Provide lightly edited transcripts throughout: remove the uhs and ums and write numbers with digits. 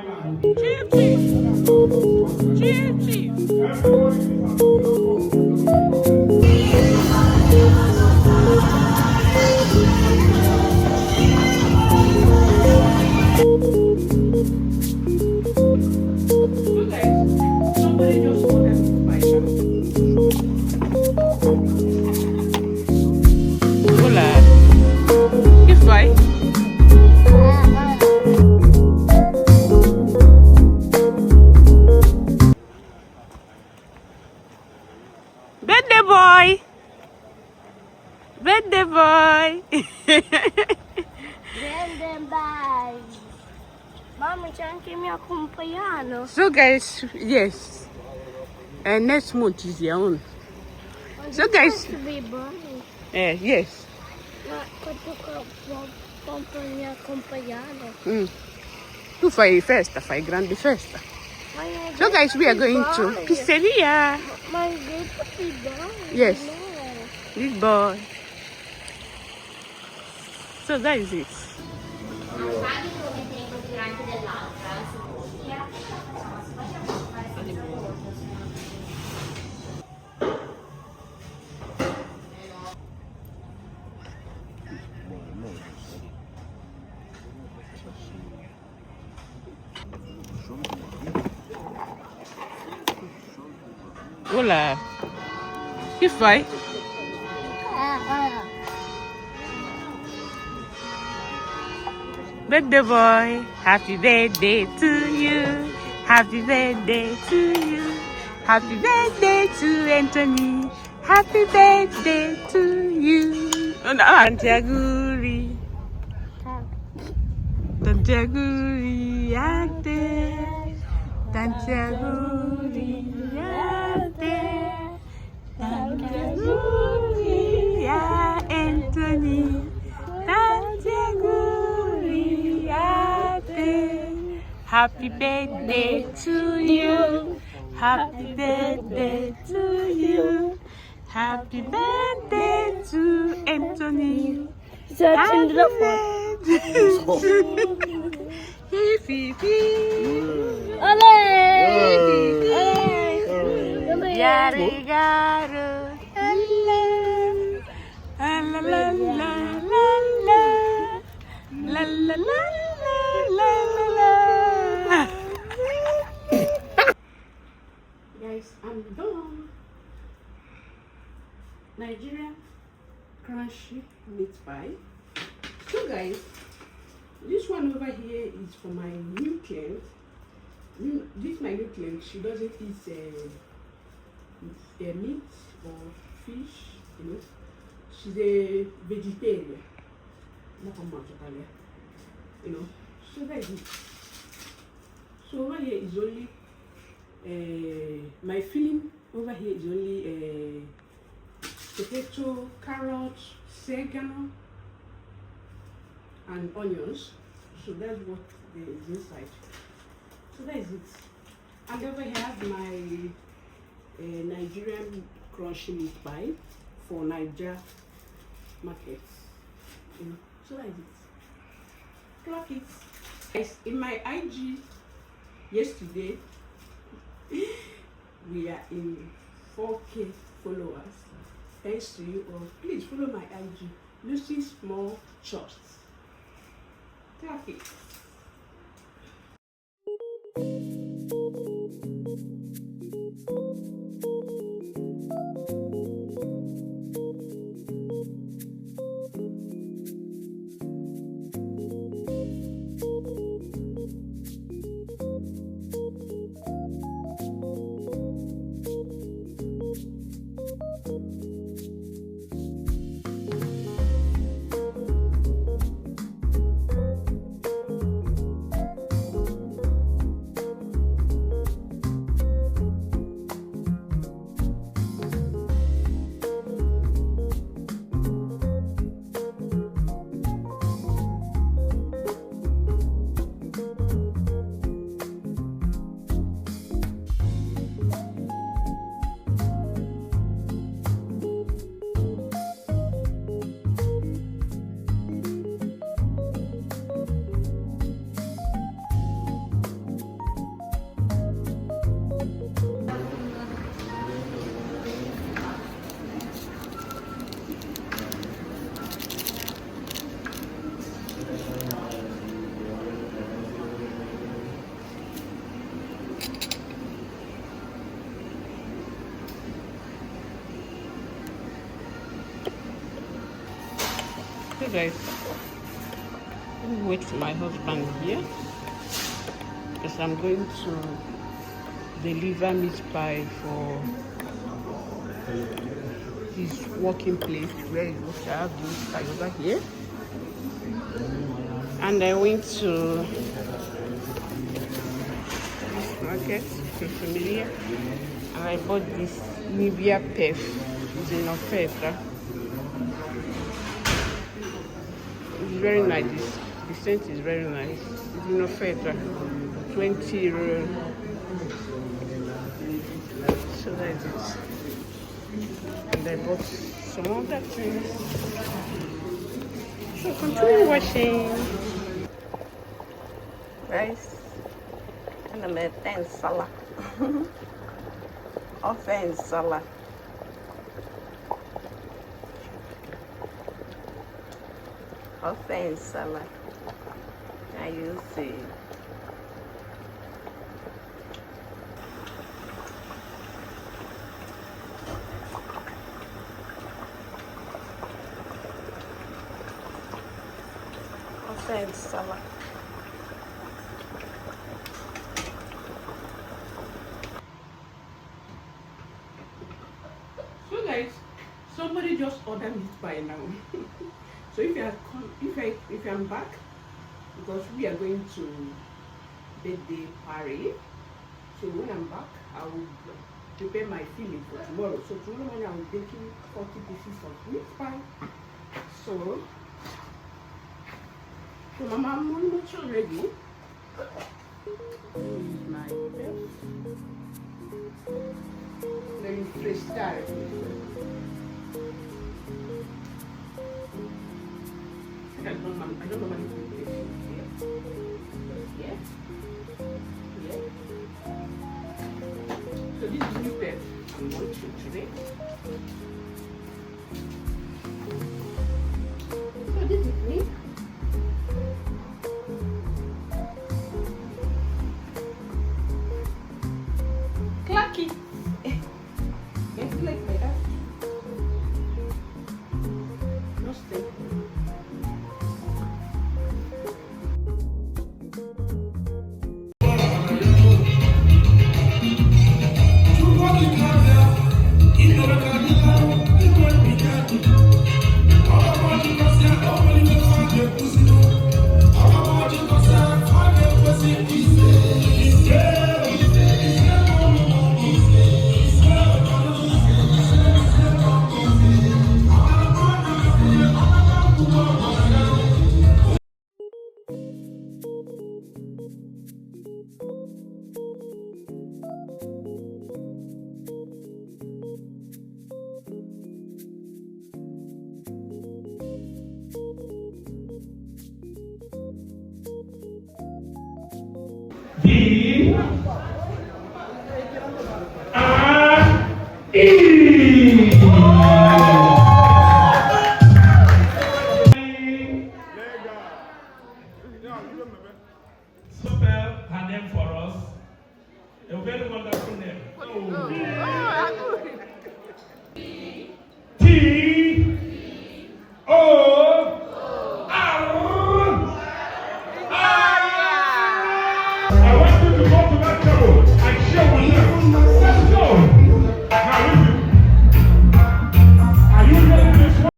Chief, chief, chief. Somebody just wanted to buy Hola. Que foi? Birthday boy. Birthday boy. Grande bye. Mamma, c'è anche il mio compagno. So guys, yes. And next month is your own. So guys, To be born. yes. Ma quanto compagno. Tu fai festa, fai grande festa. So guys, we are going to pizzeria. Ma è detto che buono. Yes. Big boy. So that is it. Hola. Que foi? Birthday boy, happy birthday to you. Happy birthday to you. Happy birthday to Anthony. Happy birthday to you. Oh, no, Tantiaguri. Tantiaguri, ate. Tantiaguri, ate. Tantiaguri, Anthony. Tantiaguri, ate. Happy birthday to you. Happy birthday to you. Happy birthday to Anthony. Happy birthday to Hip, hip, hip. Olé! Yarigaro. La la la la la la. La la la la la la. Guys, I'm done. Nigerian crunchy meat pie. So guys, this one over here is for my new client. This my new client, she doesn't eat meat or fish, you know. She's a vegetarian. You know. So that is it. So over here is only my filling over here is only potato, carrot, oregano, and onions. So that's what is inside. So that is it. And over here I have my Nigerian crunchy meat pie for Niger market. So that is it. Clock it. Guys, in my IG yesterday, we are in 4K followers. Thanks to you all. Please follow my IG, Lucy Small Chops. Clock it. guys, let me wait for my husband here because I'm going to deliver meat pie for his working place where he goes to have the meat pie over here. And I went to this market, familiar, and I bought this Nivea Pef. It's in Ofetra. It's very nice. The scent is very nice. It's in Ofetra. 20 euro. So that's it. And I bought some other things. So continue watching. Guys, and I'm at salad. Ofe salad. Ofe salad. Now you see. Ofe salad. So guys, somebody just ordered meat pie now. So if I'm back, because we are going to birthday party. So when I'm back, I will prepare my filling for tomorrow. So tomorrow morning I will be baking 40 pieces of meat pie. So Mama, I'm not sure ready. This is my belt. Then fresh style. I don't normally put this here. Here. Here. So this is new belt I'm going to today. So this is me. Clacky. It's like that. No step. Spell her name for us. A very wonderful name. T O R. I want you to go to that table and share with them. Let's go. Now listen. Are you ready for this one?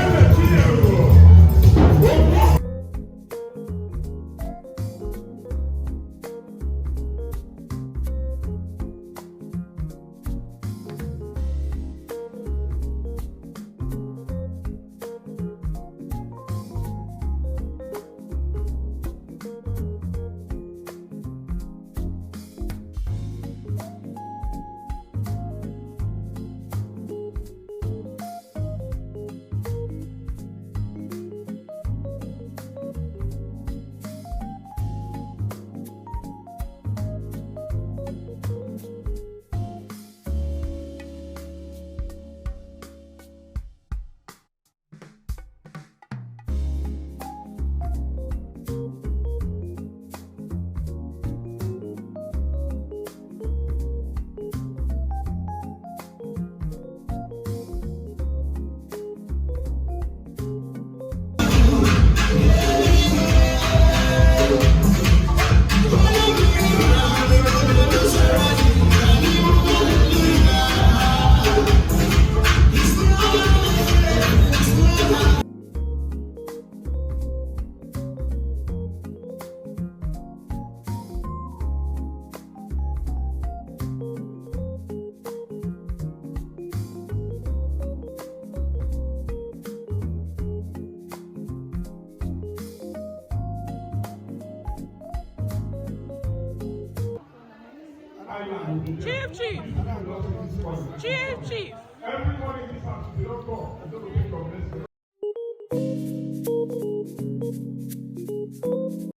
Let's Chief, chief. Chief, chief. Everybody